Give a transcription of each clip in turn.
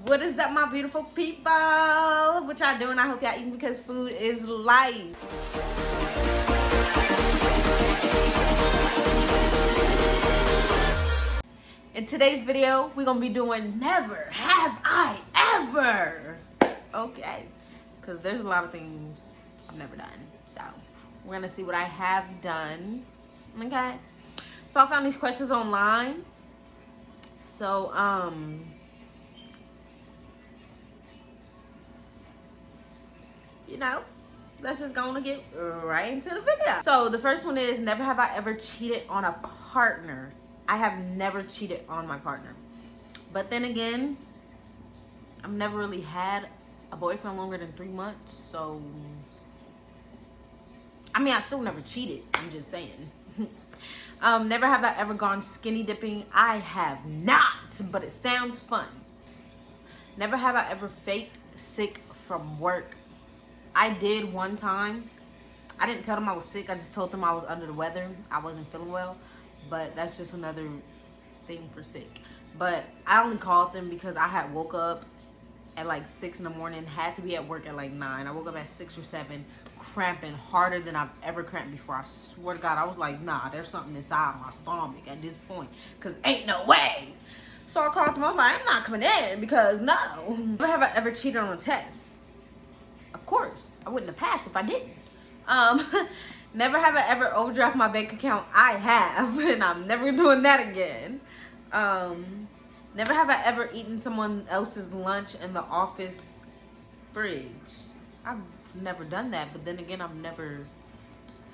What is up, my beautiful people? What y'all doing? I hope y'all eating because food is life. In today's video, we're gonna be doing never have I ever. Okay, because there's a lot of things I've never done. So we're gonna see what I have done. Okay. So I found these questions online. So you know, let's just go and get right into the video. So the first one is, never have I ever cheated on a partner. I have never cheated on my partner. But then again, I've never really had a boyfriend longer than 3 months. So, I mean, I still never cheated. I'm just saying. Never have I ever gone skinny dipping. I have not, but it sounds fun. Never have I ever faked sick from work. I did one time. I didn't tell them I was sick. I just told them I was under the weather. I wasn't feeling well. But that's just another thing for sick. But I only called them because I had woke up at like 6 in the morning. Had to be at work at like 9. I woke up at 6 or 7. Cramping harder than I've ever cramped before. I swear to God, I was like, nah, there's something inside my stomach at this point. Because ain't no way. So I called them. I was like, I'm not coming in because no. Never have I ever cheated on a test. Of course. I wouldn't have passed if I didn't. Never have I ever overdraft my bank account. I have. And I'm never doing that again. Never have I ever eaten someone else's lunch in the office fridge. I've never done that, but then again, I've never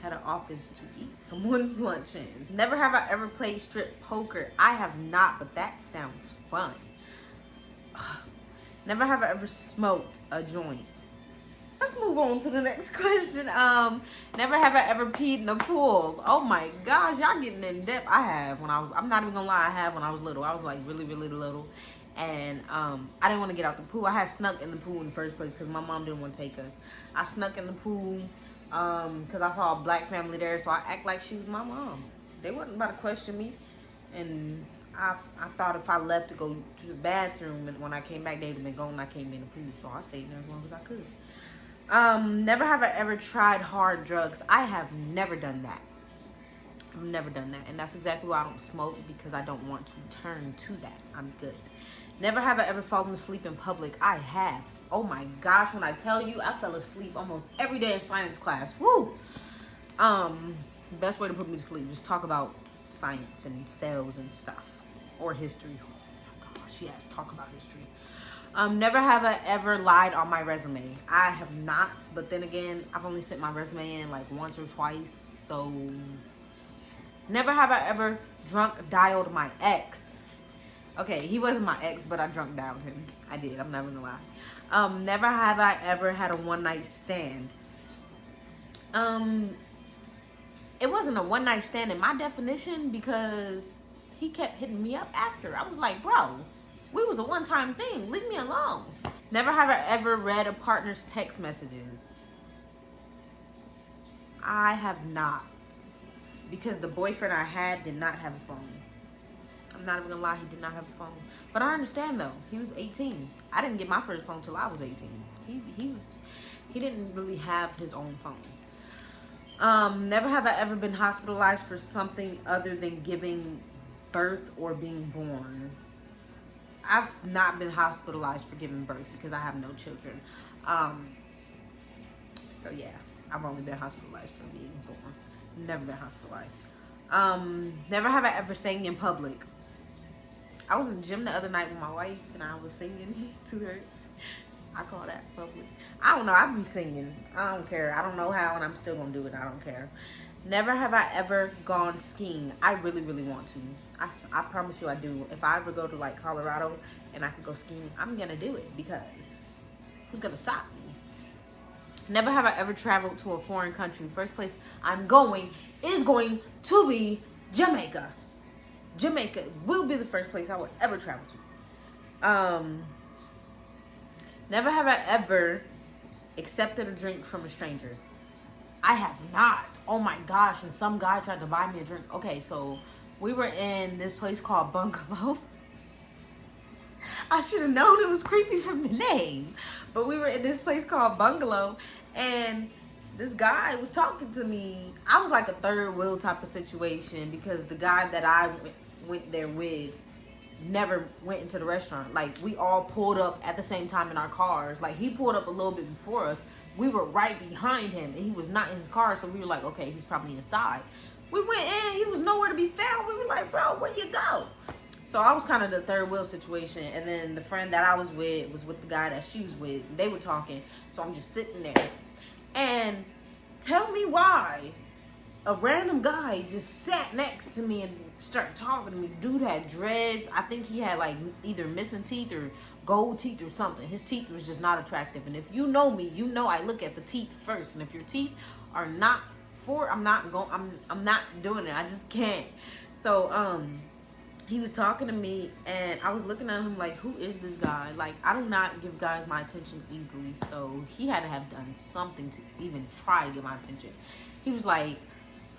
had an office to eat someone's lunches. Never have I ever played strip poker. I have not, but that sounds fun. Never have I ever smoked a joint. Let's move on to the next question. Never have I ever peed in a pool. Oh my gosh, y'all getting in depth. I have when I was, I'm not even gonna lie, I have when I was little. I was like really, really little. And I didn't want to get out the pool. I had snuck in the pool in the first place because my mom didn't want to take us. I snuck in the pool because I saw a black family there, so I act like she was my mom. They wasn't about to question me. And I thought if I left to go to the bathroom, and when I came back, they'd have been gone. I came in the pool, so I stayed there as long as I could. Never have I ever tried hard drugs. I have never done that. I've never done that. And that's exactly why I don't smoke, because I don't want to turn to that. I'm good. Never have I ever fallen asleep in public. I have. Oh my gosh, when I tell you, I fell asleep almost every day in science class. Woo! Best way to put me to sleep. Just talk about science and cells and stuff. Or history. Oh my gosh, yes, talk about history. Never have I ever lied on my resume. I have not, but then again, I've only sent my resume in like once or twice, so never have I ever drunk dialed my ex. Okay, he wasn't my ex, but I drunk dialed him. I did, I'm not gonna lie. Never have I ever had a one-night stand. It wasn't a one-night stand in my definition because he kept hitting me up after. I was like, bro, we was a one-time thing. Leave me alone. Never have I ever read a partner's text messages. I have not. Because the boyfriend I had did not have a phone. I'm not even gonna lie, he did not have a phone. But I understand though, he was 18. I didn't get my first phone till I was 18. He didn't really have his own phone. Never have I ever been hospitalized for something other than giving birth or being born. I've not been hospitalized for giving birth because I have no children. So yeah, I've only been hospitalized for being born. Never been hospitalized. Never have I ever sang in public. I was in the gym the other night with my wife and I was singing to her. I call that public. I don't know, I be singing. I don't care. I don't know how and I'm still gonna do it. I don't care. Never have I ever gone skiing. I really, really want to. I promise you I do. If I ever go to like Colorado and I can go skiing, I'm gonna do it because who's gonna stop me? Never have I ever traveled to a foreign country. First place I'm going is going to be Jamaica. Jamaica will be the first place I will ever travel to. Never have I ever accepted a drink from a stranger. I have not. Oh my gosh, and some guy tried to buy me a drink. Okay, so we were in this place called Bungalow. I should have known it was creepy from the name. But we were in this place called Bungalow, and this guy was talking to me. I was like a third wheel type of situation because the guy that I went there with never went into the restaurant. Like, we all pulled up at the same time in our cars. Like, he pulled up a little bit before us. We were right behind him, and he was not in his car, so we were like, okay, he's probably inside. We went in, he was nowhere to be found. We were like, bro, where you go? So I was kind of the third wheel situation, and then the friend that I was with the guy that she was with. They were talking, so I'm just sitting there. And tell me why a random guy just sat next to me and started talking to me. Dude had dreads. I think he had like either missing teeth or gold teeth or something. His teeth was just not attractive. And if you know me, you know I look at the teeth first. And if your teeth are not I'm not doing it. I just can't. So he was talking to me, and I was looking at him like, who is this guy? Like, I do not give guys my attention easily, so he had to have done something to even try to get my attention. He was like,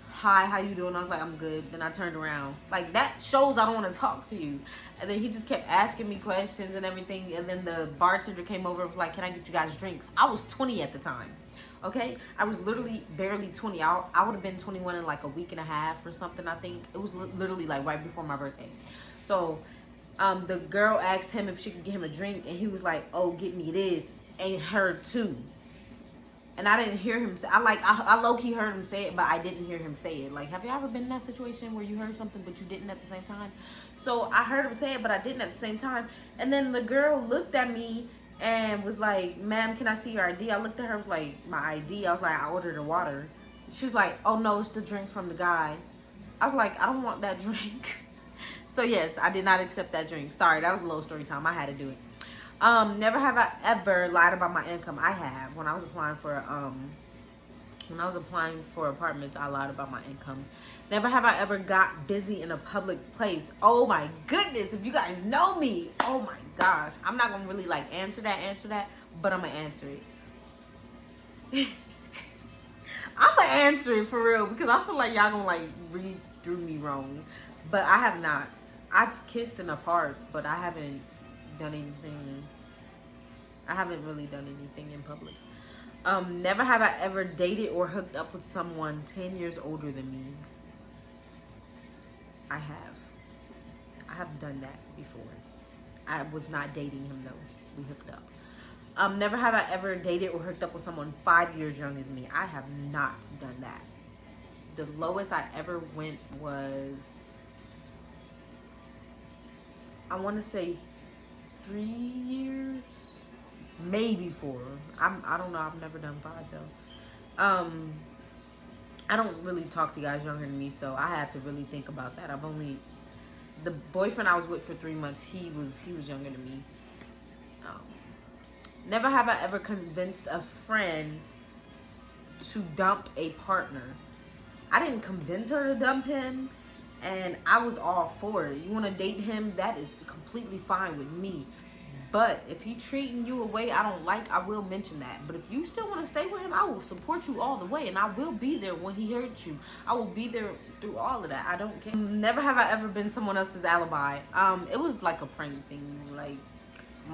hi, how you doing? I was like, I'm good. Then I turned around. Like, that shows I don't want to talk to you. And then he just kept asking me questions and everything, and then the bartender came over and was like, can I get you guys drinks? I was 20 at the time. Okay, I was literally barely 20. I would have been 21 in like a week and a half or something. I think it was literally like right before my birthday. So the girl asked him if she could get him a drink, and he was like, oh, get me this, and her too. And I didn't hear him say, I low-key heard him say it, but I didn't hear him say it. Like, have you ever been in that situation where you heard something but you didn't at the same time? So I heard him say it, but I didn't at the same time. And then the girl looked at me and was like, ma'am, can I see your ID? I looked at her, was like, my ID? I was like, I ordered a water. She was like, oh no, it's the drink from the guy. I was like, I don't want that drink. So yes, I did not accept that drink. Sorry, that was a little story time. I had to do it. Never have I ever lied about my income. I have. When I was applying for apartments, I lied about my income. Never have I ever got busy in a public place. Oh my goodness, if you guys know me. Oh my gosh. I'm not gonna really like answer that, but I'm gonna answer it. I'm gonna answer it for real, because I feel like y'all gonna like read through me wrong. But I have not. I've kissed in a park, but I haven't done anything. I haven't really done anything in public. Never have I ever dated or hooked up with someone 10 years older than me. I have done that before. I was not dating him though. We hooked up. Never have I ever dated or hooked up with someone 5 years younger than me. I have not done that. The lowest I ever went was, I want to say 3 years, maybe 4. I don't know. I've never done 5 though. I don't really talk to guys younger than me, so I had to really think about that. The boyfriend I was with for 3 months, he was younger than me. Never have I ever convinced a friend to dump a partner. I didn't convince her to dump him, and I was all for it. You want to date him? That is completely fine with me. But if he treating you a way I don't like, I will mention that. But if you still want to stay with him, I will support you all the way, and I will be there when he hurts you. I will be there through all of that. I don't care. Never have I ever been someone else's alibi. It was like a prank thing. Like,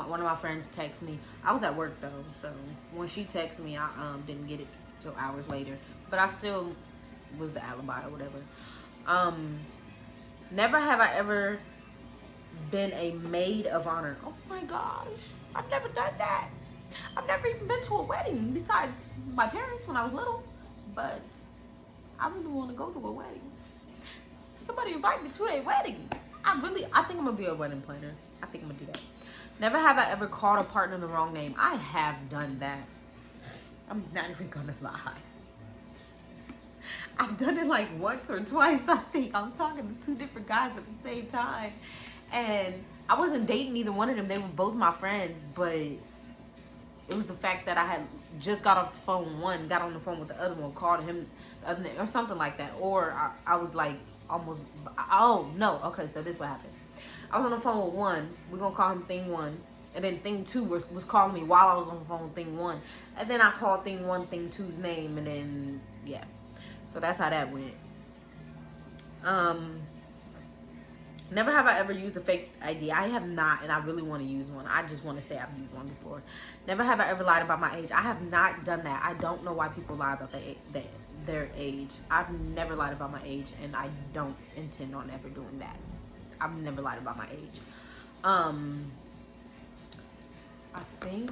one of my friends texted me. I was at work though, so when she texted me, I didn't get it till hours later. But I still was the alibi or whatever. Never have I ever been a maid of honor. Oh my gosh, I've never done that. I've never even been to a wedding besides my parents when I was little, but I really want to go to a wedding. Somebody invite me to a wedding. I think I'm gonna be a wedding planner. I think I'm gonna do that. Never have I ever called a partner the wrong name. I have done that. I'm not even gonna lie. I've done it like once or twice, I think. I was talking to 2 different guys at the same time. And I wasn't dating either one of them. They were both my friends, but it was the fact that I had just got off the phone with one, got on the phone with the other one, called him the other name, or something like that. Or I was like almost, oh no, okay, so this is what happened. I was on the phone with one, we're gonna call him Thing 1. And then Thing 2 was calling me while I was on the phone with Thing 1. And then I called Thing 1 Thing 2's name, and then, yeah. So that's how that went. Never have I ever used a fake ID. I have not, and I really want to use one. I just want to say I've used one before. Never have I ever lied about my age. I have not done that. I don't know why people lie about their age. I've never lied about my age, and I don't intend on ever doing that. I've never lied about my age. I think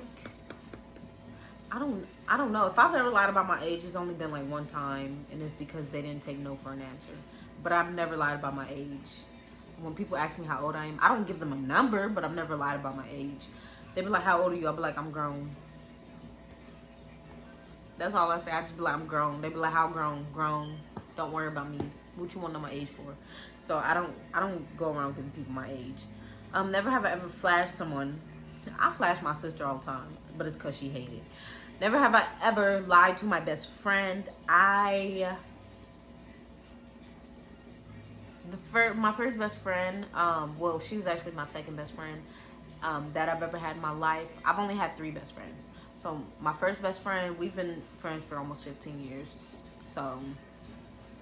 I don't know. If I've ever lied about my age, it's only been like one time, and it's because they didn't take no for an answer. But I've never lied about my age. When people ask me how old I am, I don't give them a number, but I've never lied about my age. They be like, how old are you? I'll be like, I'm grown. That's all I say. I just be like, I'm grown. They be like, how grown? Grown. Don't worry about me. What you want to know my age for? So I don't go around giving people my age. Never have I ever flashed someone. I flash my sister all the time, but it's because she hated. Never have I ever lied to my best friend. My first best friend, well, she was actually my second best friend that I've ever had in my life. I've only had 3 best friends. So my first best friend, we've been friends for almost 15 years. So,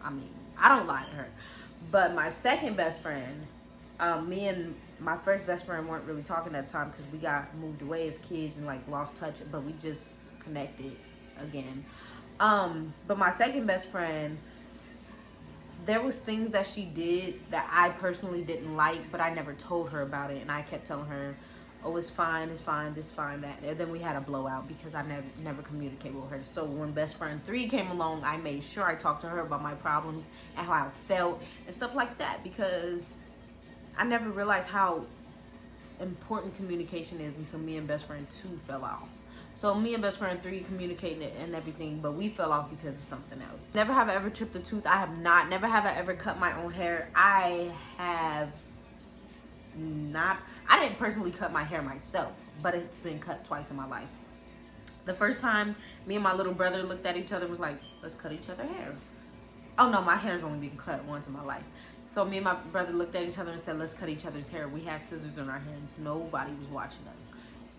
I mean, I don't lie to her. But my second best friend, me and my first best friend weren't really talking at the time because we got moved away as kids and like lost touch, but we just connected again. But my second best friend, there was things that she did that I personally didn't like, but I never told her about it, and I kept telling her, oh, it's fine, this, fine, that. And then we had a blowout because I never communicated with her. So when best friend 3 came along, I made sure I talked to her about my problems and how I felt and stuff like that, because I never realized how important communication is until me and best friend 2 fell off. So me and best friend 3 communicated and everything, but we fell off because of something else. Never have I ever chipped a tooth. I have not. Never have I ever cut my own hair. I have not. I didn't personally cut my hair myself, but it's been cut twice in my life. The first time, me and my little brother looked at each other and was like, let's cut each other's hair. Oh no, my hair's only been cut once in my life. So me and my brother looked at each other and said, let's cut each other's hair. We had scissors in our hands. Nobody was watching us.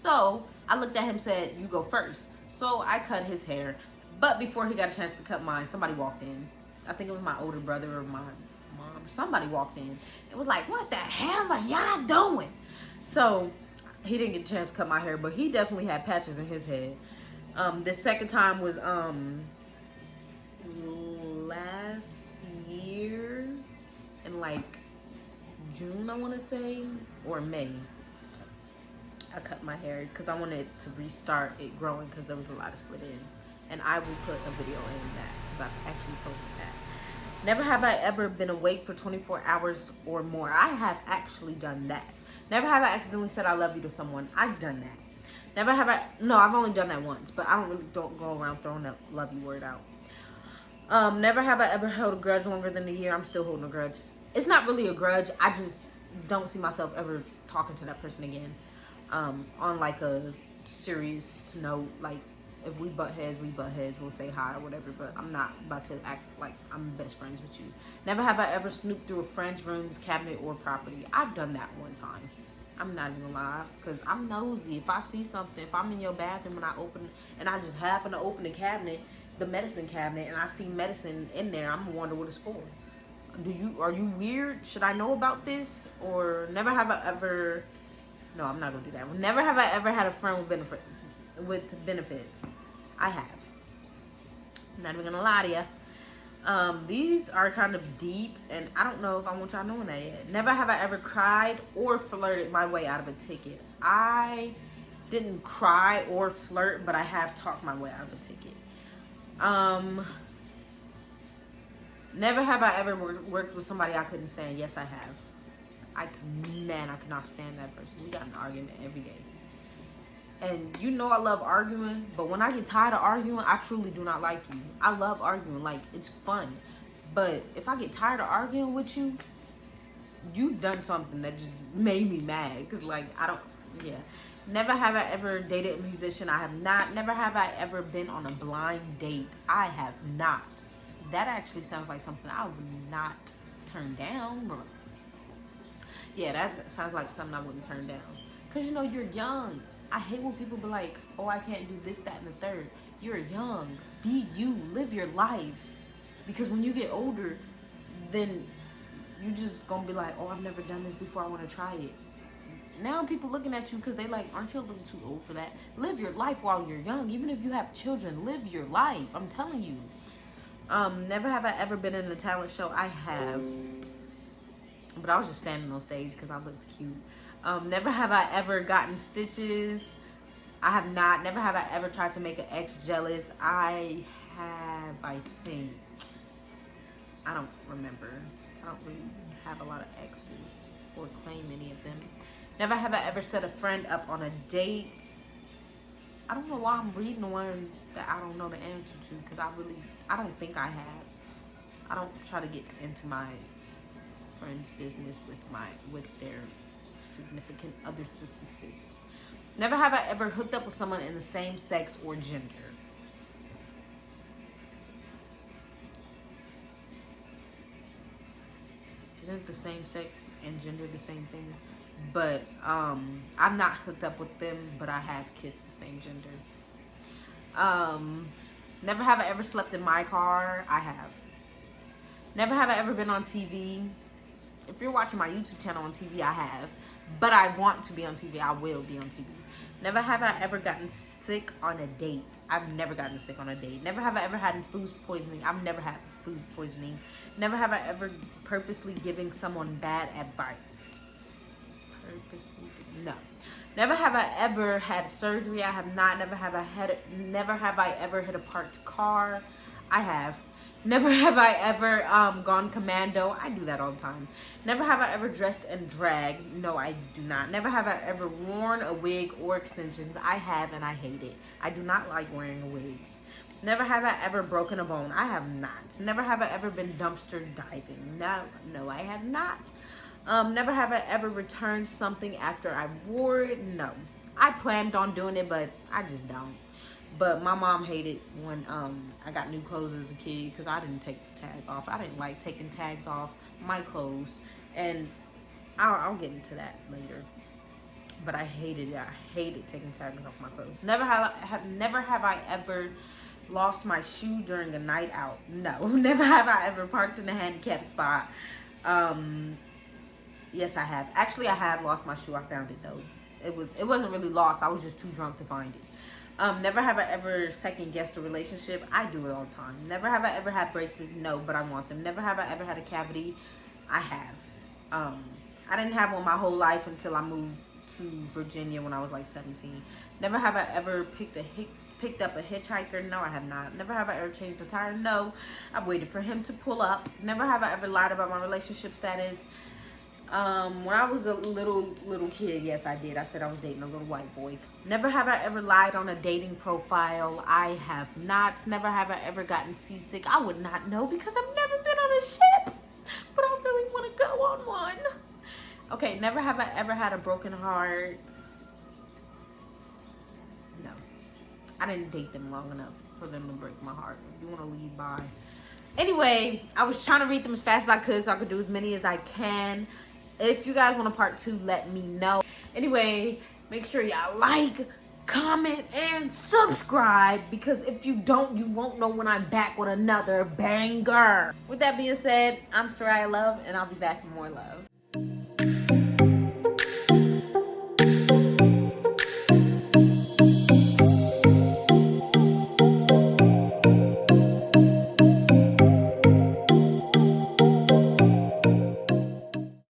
So I looked at him and said, you go first. So I cut his hair. But before he got a chance to cut mine, somebody walked in. I think it was my older brother or my mom. Somebody walked in. It was like, what the hell are y'all doing? So he didn't get a chance to cut my hair, but he definitely had patches in his head. The second time was last year in like June, I want to say, or May. I cut my hair because I wanted to restart it growing because there was a lot of split ends. And I will put a video in that because I've actually posted that. Never have I ever been awake for 24 hours or more. I have actually done that. Never have I accidentally said I love you to someone. I've done that. Never have I, no, I've only done that once, but I don't go around throwing that love you word out. Never have I ever held a grudge longer than a year. I'm still holding a grudge. It's not really a grudge. I just don't see myself ever talking to that person again. On like a serious note, like if we butt heads, we'll say hi or whatever, but I'm not about to act like I'm best friends with you. Never have I ever snooped through a friend's room's cabinet or property. I've done that one time. I'm not even gonna lie, because I'm nosy. If I see something, if I'm in your bathroom and I just happen to open the cabinet, the medicine cabinet, and I see medicine in there, I'm gonna wonder what it's for. Are you weird? Should I know about this? Or never have I ever, no, I'm not gonna do that. Never have I ever had a friend with benefits. I have. I'm not even gonna lie to you. These are kind of deep, and I don't know if I want y'all knowing that yet. Never have I ever cried or flirted my way out of a ticket. I didn't cry or flirt, but I have talked my way out of a ticket. Never have I ever worked with somebody I couldn't stand. Yes, I have. I could not stand that person. We got an argument every day. And you know I love arguing, but when I get tired of arguing, I truly do not like you. I love arguing, like, it's fun. But if I get tired of arguing with you, you've done something that just made me mad. Because, like, yeah. Never have I ever dated a musician. I have not. Never have I ever been on a blind date. I have not. That actually sounds like something I would not turn down. Yeah, that sounds like something I wouldn't turn down. Because, you know, you're young. I hate when people be like, oh, I can't do this, that, and the third. You're young. Be you. Live your life. Because when you get older, then you just gonna be like, oh, I've never done this before, I want to try it. Now people looking at you because they like, aren't you a little too old for that? Live your life while you're young. Even if you have children, live your life. I'm telling you. Never have I ever been in a talent show. I have, but I was just standing on stage because I looked cute. Never have I ever gotten stitches. I have not. Never have I ever tried to make an ex jealous. I have, I think. I don't remember. I don't really have a lot of exes or claim any of them. Never have I ever set a friend up on a date. I don't know why I'm reading the ones that I don't know the answer to, because I don't think I have. I don't try to get into my friends' business with their significant others. Never have I ever hooked up with someone in the same sex or gender. Isn't the same sex and gender the same thing? But I'm not hooked up with them, but I have kissed the same gender. Never have I ever slept in my car. I have. Never have I ever been on TV. If you're watching my YouTube channel on TV, I have. But I want to be on TV. I will be on TV. Never have I ever gotten sick on a date. I've never gotten sick on a date. Never have I ever had food poisoning. I've never had food poisoning. Never have I ever purposely given someone bad advice. No. Never have I ever had surgery. I have not. Never have I ever hit a parked car. I have. Never have I ever gone commando. I do that all the time. Never have I ever dressed in drag. No, I do not. Never have I ever worn a wig or extensions. I have, and I hate it. I do not like wearing wigs. Never have I ever broken a bone. I have not. Never have I ever been dumpster diving. No, I have not. Never have I ever returned something after I wore it. No. I planned on doing it, but I just don't. But my mom hated when I got new clothes as a kid because I didn't take the tag off. I didn't like taking tags off my clothes. And I'll get into that later. But I hated it. I hated taking tags off my clothes. Never have I ever lost my shoe during a night out. No. Never have I ever parked in a handicapped spot. Yes, I have. Actually, I have lost my shoe. I found it though. It wasn't really lost. I was just too drunk to find it. Never have I ever second guessed a relationship. I do it all the time. Never have I ever had braces. No, but I want them. Never have I ever had a cavity. I have. I didn't have one my whole life until I moved to Virginia when I was like 17. Never have I ever picked up a hitchhiker. No, I have not. Never have I ever changed a tire. No, I waited for him to pull up. Never have I ever lied about my relationship status. When I was a little kid, yes, I did. I said I was dating a little white boy. Never have I ever lied on a dating profile. I have not. Never have I ever gotten seasick. I would not know because I've never been on a ship, but I really want to go on one. Okay, never have I ever had a broken heart. No. I didn't date them long enough for them to break my heart. If you want to leave, bye. Anyway, I was trying to read them as fast as I could so I could do as many as I can. If you guys want a part 2, let me know. Anyway, make sure y'all like, comment, and subscribe, because if you don't, you won't know when I'm back with another banger. With that being said, I'm Soraya Love, and I'll be back with more love.